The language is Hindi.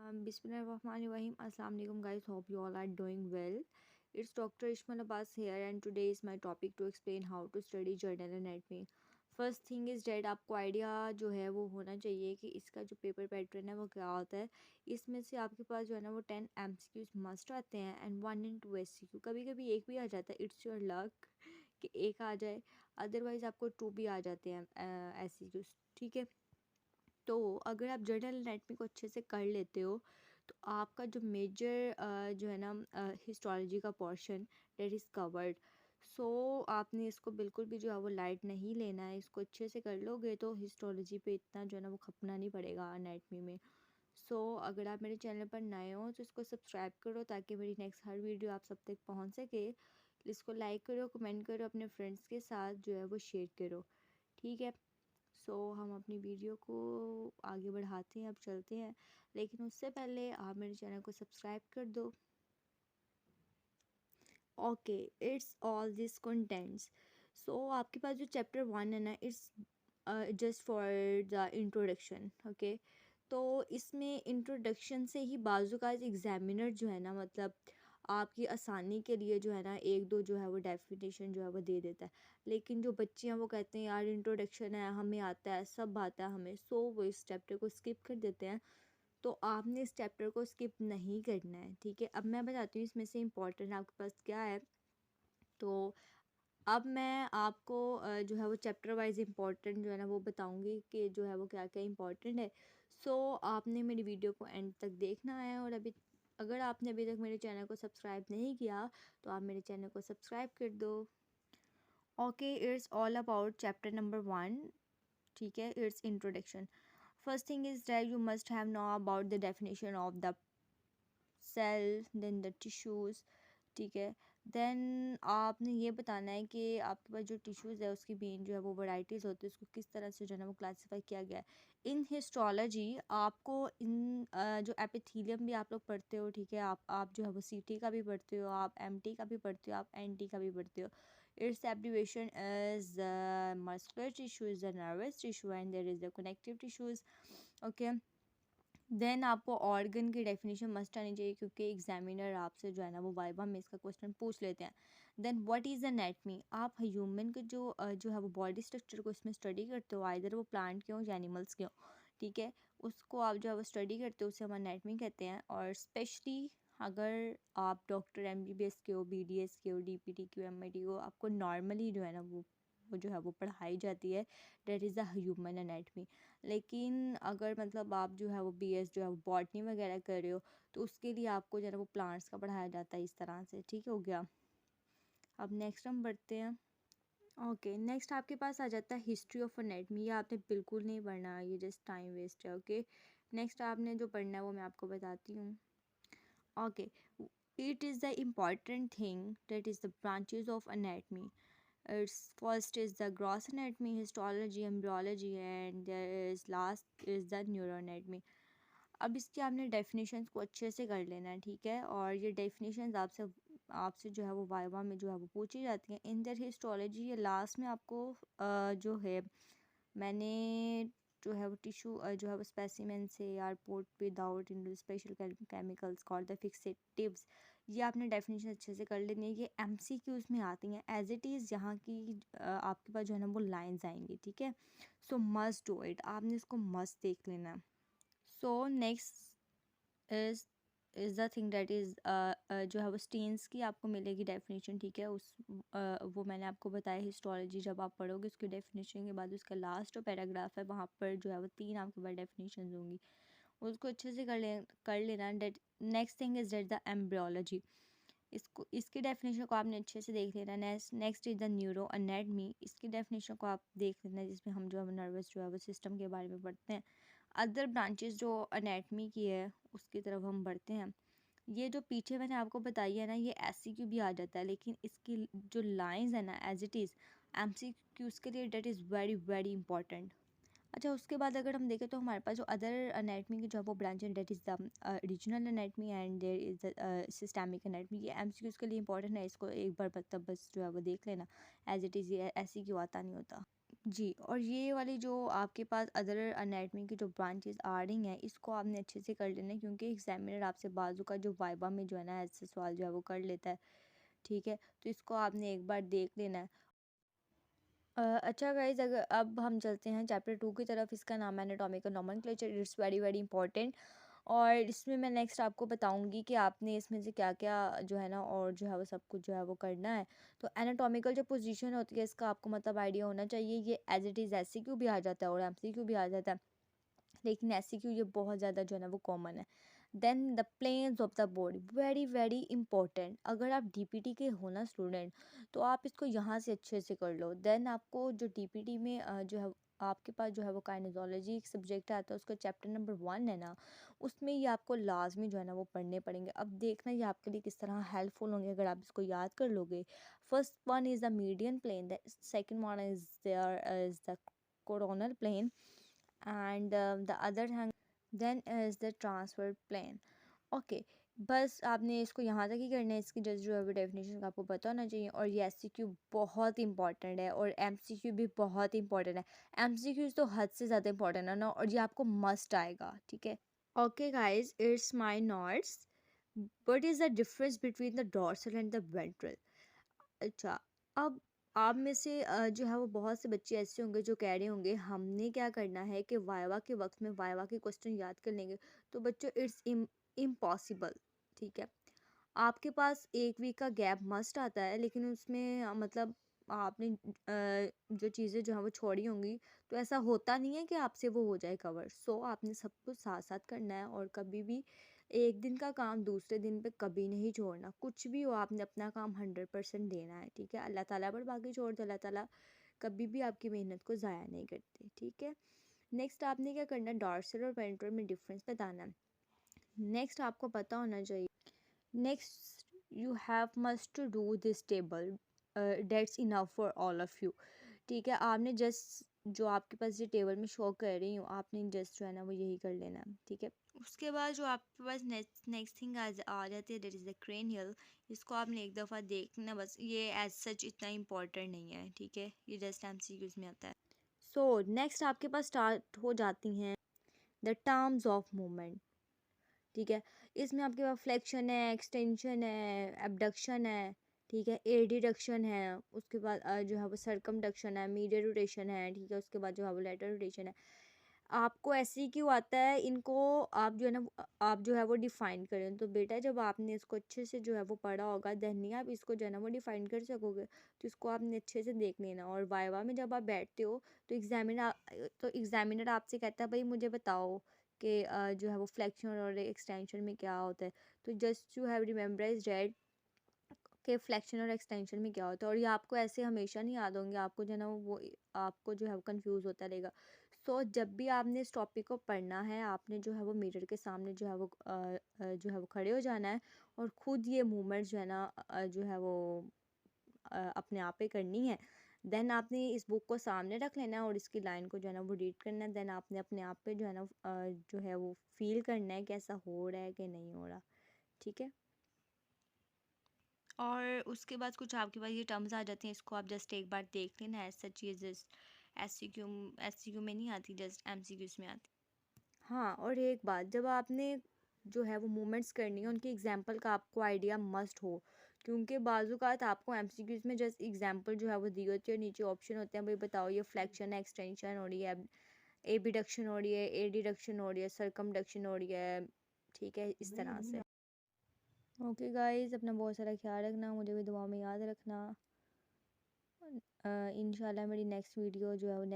Bismillahirrahmanirrahim. Assalamu alaikum guys. Hope you all are doing well. It's Dr. Ishmael Abbas here and today is my topic to explain how to study journal anatomy. First thing is that आपको आइडिया जो है वो होना चाहिए कि इसका जो पेपर पैटर्न है वो क्या होता है। इसमें से आपके पास जो है ना वो 10 MCQs मस्ट आते हैं एंड 1 इन 2 SCQ। कभी कभी एक भी आ जाता है, इट्स योर लक कि एक आ जाए, अदरवाइज़ आपको 2 भी आ जाते हैं SCQs। ठीक है, तो अगर आप जर्नल एनाटमी को अच्छे से कर लेते हो तो आपका जो मेजर जो है ना हिस्टोलॉजी का पोर्शन डेट इज़ कवर्ड। सो आपने इसको बिल्कुल भी जो है वो लाइट नहीं लेना है। इसको अच्छे से कर लोगे तो हिस्टोलॉजी पे इतना जो है ना वो खपना नहीं पड़ेगा एनाटमी में। अगर आप मेरे चैनल पर नए हो तो इसको सब्सक्राइब करो ताकि मेरी नेक्स्ट हर वीडियो आप सब तक पहुंच सके। इसको लाइक करो, कमेंट करो, अपने फ्रेंड्स के साथ जो है वो शेयर करो। ठीक है, हम अपनी वीडियो को आगे बढ़ाते हैं, अब चलते हैं, लेकिन उससे पहले आप मेरे चैनल को सब्सक्राइब कर दो। Okay, it's all this contents. आपके पास जो चैप्टर 1 है ना, it's just for the introduction. Okay, तो इसमें इंट्रोडक्शन से ही बाजू का एग्जामिनर जो है ना, मतलब आपकी आसानी के लिए जो है ना एक दो जो है वो डेफिनेशन जो है वो दे देता है। लेकिन जो बच्चे हैं वो कहते हैं यार इंट्रोडक्शन है, हमें आता है, सब आता है हमें, वो इस चैप्टर को स्किप कर देते हैं। तो आपने इस चैप्टर को स्किप नहीं करना है। ठीक है, अब मैं बताती हूँ इसमें से इम्पोर्टेंट आपके पास क्या है। तो अब मैं आपको जो है वो चैप्टर वाइज इम्पोर्टेंट जो है ना वो बताऊंगी कि जो है वो क्या क्या इम्पोर्टेंट है। आपने मेरी वीडियो को एंड तक देखना है और अगर आपने अभी तक मेरे चैनल को सब्सक्राइब नहीं किया तो आप मेरे चैनल को सब्सक्राइब कर दो। Okay, it's all about chapter number 1। ठीक है, it's introduction. First thing is that you must have know about the definition of the cell, then the tissues. ठीक है, देन आपने ये बताना है कि आपके पास जो टिश्यूज़ है उसकी मेन जो है वो वैराइटीज़ होती है, उसको किस तरह से जो है ना वो क्लासीफाई किया गया है। इन हिस्टोलॉजी आपको इन जो एपिथेलियम भी आप लोग पढ़ते हो। ठीक है, आप जो है वो CT का भी पढ़ते हो, आप MT का भी पढ़ते हो, आप NT का भी पढ़ते हो। It's abbreviation is muscular tissue, is the nervous tissue and there is the connective tissues. Okay, then आपको ऑर्गन की डेफिनेशन मस्ट आनी चाहिए क्योंकि एग्जामिनर आपसे जो है ना वो वाइवा में इसका क्वेश्चन पूछ लेते हैं। देन व्हाट इज़ एनाटमी, आप ह्यूमन के जो है वो बॉडी स्ट्रक्चर को इसमें स्टडी करते हो, आइदर वो प्लांट के हो या एनिमल्स के हो। ठीक है, उसको आप जो है वो स्टडी करते हो, उसे हम एनाटमी कहते हैं। और स्पेशली अगर आप डॉक्टर MBBS के हो, BDS के हो, DPT के हो, MIT को, आपको नॉर्मली जो है ना वो जो है वो पढ़ाई जाती है, that is the human anatomy. लेकिन अगर मतलब आप जो है वो BS जो है वो बॉटनी वगैरह कर रहे हो तो उसके लिए आपको जो है ना वो प्लांट्स का पढ़ाया जाता है इस तरह से। ठीक हो गया, अब नेक्स्ट हम बढ़ते हैं। ओके, नेक्स्ट आपके पास आ जाता है हिस्ट्री ऑफ एनाटमी। ये आपने बिल्कुल नहीं पढ़ना, ये जस्ट टाइम वेस्ट है। ओके, नेक्स्ट आपने जो पढ़ना है वो मैं आपको बताती हूँ। Okay, it is the important thing that is the branches of anatomy. Its first is the gross anatomy, histology, embryology, and there is last is the neuroanatomy. अब इसकी आपने डेफिनेशंस को अच्छे से कर लेना है। ठीक है, और ये डेफिनेशंस आपसे जो है वो वाइवा में जो है वो पूछी जाती हैं। इन देयर हिस्टोलॉजी, ये लास्ट में आपको जो है मैंने जो है वो टिश्यू जो है वो स्पेसिमेन से यार port without in special chemicals called the fixatives, ये आपने डेफिनेशन अच्छे से कर लेनी है। ये MCQs में आती हैं एज इट इज़, यहाँ की आपके पास जो है ना वो लाइंस आएंगी। ठीक है, मस्ट डू इट, आपने इसको मस्ट देख लेना है। Next is the thing that is जो है वो स्टेन्स की आपको मिलेगी डेफिनेशन। ठीक है, वो मैंने आपको बताया हिस्टोलॉजी जब आप पढ़ोगे उसकी डेफिनेशन के बाद उसका लास्ट जो पैराग्राफ है वहाँ पर जो है वो 3 आपके पास डेफिनेशन होंगी, उसको अच्छे से कर लेना। That next thing is that the embryology, इसकी डेफिनेशन को आपने अच्छे से देख लेना। Next is the neuro anatomy, इसकी डेफिनेशन को आप देख लेना जिसमें हम जो है नर्वस जो है वो सिस्टम के बारे में पढ़ते हैं। अदर ब्रांचेस जो एनाटमी की है उसकी तरफ हम बढ़ते हैं। ये जो पीछे मैंने आपको बताई है ना, ये SCQ भी आ जाता है, लेकिन इसकी जो लाइंस है ना एज इट इज़ MCQs के लिए that is very very important. अच्छा, उसके बाद अगर हम देखें तो हमारे पास जो अदर एनाटमी की जो है वो ब्रांच है that is the regional anatomy and there is the systemic anatomy. ये MCQs के लिए इंपॉर्टेंट है, इसको एक बार मतलब बस जो है वो देख लेना एज इट इज़, ये SCQ आता नहीं होता। जी, और ये वाली जो आपके पास अदर अनैटमी की जो ब्रांचेस आ रही हैं, इसको आपने अच्छे से कर लेना है, क्योंकि एग्जामिनर आपसे बाजू का जो वाइवा में जो है ना ऐसे सवाल जो है वो कर लेता है। ठीक है, तो इसको आपने एक बार देख लेना है। अच्छा गाइज, अगर अब हम चलते हैं चैप्टर 2 की तरफ। इसका नाम है anatomical nomenclature. It's very very important. और इसमें मैं नेक्स्ट आपको बताऊंगी कि आपने इसमें से क्या क्या जो है ना और जो है वो सब कुछ जो है वो करना है। तो एनाटॉमिकल जो पोजीशन होती है इसका आपको मतलब आइडिया होना चाहिए। ये एज इट इज़ एमसीक्यू भी आ जाता है और एमसीक्यू भी आ जाता है, लेकिन एमसीक्यू ये बहुत ज़्यादा जो है ना वो कॉमन है। Then the planes of the body, very very important. अगर आप डीपीटी के हो ना स्टूडेंट, तो आप इसको यहाँ से अच्छे से कर लो। देन आपको जो डीपीटी में जो है आपके पास जो है वो काइनेजोलॉजी एक सब्जेक्ट आता है, उसका चैप्टर नंबर 1 है ना, उसमें ये आपको लाजमी जो है ना वो पढ़ने पड़ेंगे। अब देखना ये आपके लिए किस तरह हेल्पफुल होंगे अगर आप इसको याद कर लोगे। First one is the median plane, the second one is the coronal plane, and the other hand then is the transfer plane. Okay, बस आपने इसको यहाँ तक ही करना है। इसकी जस्ट जो है वो डेफिनेशन आपको पता होना चाहिए। और ये एससीक्यू बहुत इंपॉर्टेंट है और एमसीक्यू भी बहुत इंपॉर्टेंट है। एमसीक्यू तो हद से ज़्यादा इंपॉर्टेंट है ना, और ये आपको मस्ट आएगा। ठीक है, okay guys, it's my notes. What is the difference between the dorsal and the ventral? अच्छा, अब आप में से जो है वो बहुत से बच्चे ऐसे होंगे जो कह रहे होंगे हमने क्या करना है कि वाइवा के वक्त में वाइवा के क्वेश्चन याद कर लेंगे। तो बच्चों, इट्स इम्पॉसिबल। ठीक है, आपके पास एक वीक का गैप मस्ट आता है, लेकिन उसमें मतलब आपने जो चीज़ें जो हैं वो छोड़ी होंगी, तो ऐसा होता नहीं है कि आपसे वो हो जाए कवर। सो आपने सब कुछ साथ साथ करना है, और कभी भी एक दिन का काम दूसरे दिन पे कभी नहीं छोड़ना। कुछ भी हो आपने अपना काम 100% देना है। ठीक है, अल्लाह ताला पर बाकी छोड़ दो, अल्लाह ताला कभी भी आपकी मेहनत को ज़ाया नहीं करते। ठीक है, नेक्स्ट आपने क्या करना है, डॉर्सल और वेंट्रल में डिफरेंस बताना है। नेक्स्ट आपको पता होना चाहिए, next you have must to do this table, that's enough for all of you। ठीक है, आपने जस्ट जो आपके पास ये टेबल में शो कर रही हूँ, आपने जस्ट जो है ना वो यही कर लेना है। ठीक है, उसके बाद जो आपके पास नेक्स्ट थिंग आ जाती है, दैट इज़ द क्रेनियल। इसको आपने एक दफ़ा देखना, बस ये एज सच इतना इम्पोर्टेंट नहीं है। ठीक है, ये जस्ट एमसीक्यूज में आता है। सो नेक्स्ट आपके पास स्टार्ट हो जाती हैं द टर्म्स ऑफ मूवमेंट। ठीक है, इसमें आपके पास फ्लेक्शन है, एक्सटेंशन है, एबडक्शन है। ठीक है, एडिडक्शन है। उसके बाद जो है वो सरकमडक्शन है, मीडियल रोटेशन है। ठीक है, उसके बाद जो है वो लेटरल रोटेशन है। आपको ऐसे क्यों आता है, इनको आप जो है ना आप जो है वो डिफ़ाइन करें। तो बेटा, जब आपने इसको अच्छे से जो है वो पढ़ा होगा, देन ही आप इसको जो है ना वो डिफ़ाइन कर सकोगे। तो इसको आपने अच्छे से देख लेना। और वाइवा में जब आप बैठते हो, तो एग्जामिनर आपसे कहता है भाई मुझे बताओ कि जो है वो फ्लेक्शन और एक्सटेंशन में क्या होता है। तो जस्ट यू हैव रिमेम्बराइज डेट के फ्लेक्शन और एक्सटेंशन में क्या होता है। और ये आपको ऐसे हमेशा नहीं याद होंगे, आपको जो है ना वो आपको जो है वो कंफ्यूज होता रहेगा। सो जब भी आपने इस टॉपिक को पढ़ना है, आपने जो है वो मिरर के सामने जो है वो जो है वो खड़े हो जाना है, और ख़ुद ये मूवमेंट जो है ना जो है वो अपने आप पे करनी है। देन आपने इस बुक को सामने रख लेना है और इसकी लाइन को जो है ना वो रीड करना है। देन आपने अपने आप पे जो है ना जो है वो फील करना है कि ऐसा हो रहा है कि नहीं हो रहा। ठीक है, और उसके बाद कुछ आपके पास ये टर्म्स आ जाती हैं, इसको आप जस्ट एक बार देख लेना। ऐसा चीज़ जस्ट एस सी क्यू में नहीं आती, जस्ट एम सी क्यूज़ में आती। हाँ, और एक बात, जब आपने जो है वो मूवमेंट्स करनी है, उनकी एग्जांपल का आपको आइडिया मस्ट हो, क्योंकि बाज़-औक़ात आपको एमसीक्यूज़ में जस्ट एग्जांपल जो है वो दी होती है, और नीचे ऑप्शन होते हैं भाई बताओ ये फ्लेक्शन है, एक्सटेंशन हो रही है, एबिडक्शन हो रही है, एडिडक्शन हो रही है, सरकमडक्शन हो रही है। ठीक है, इस तरह से। ओके गाइस, अपना बहुत सारा ख्याल रखना, मुझे भी दुआ में याद रखना। इंशाल्लाह मेरी नेक्स्ट वीडियो जो है वो नेक्स्ट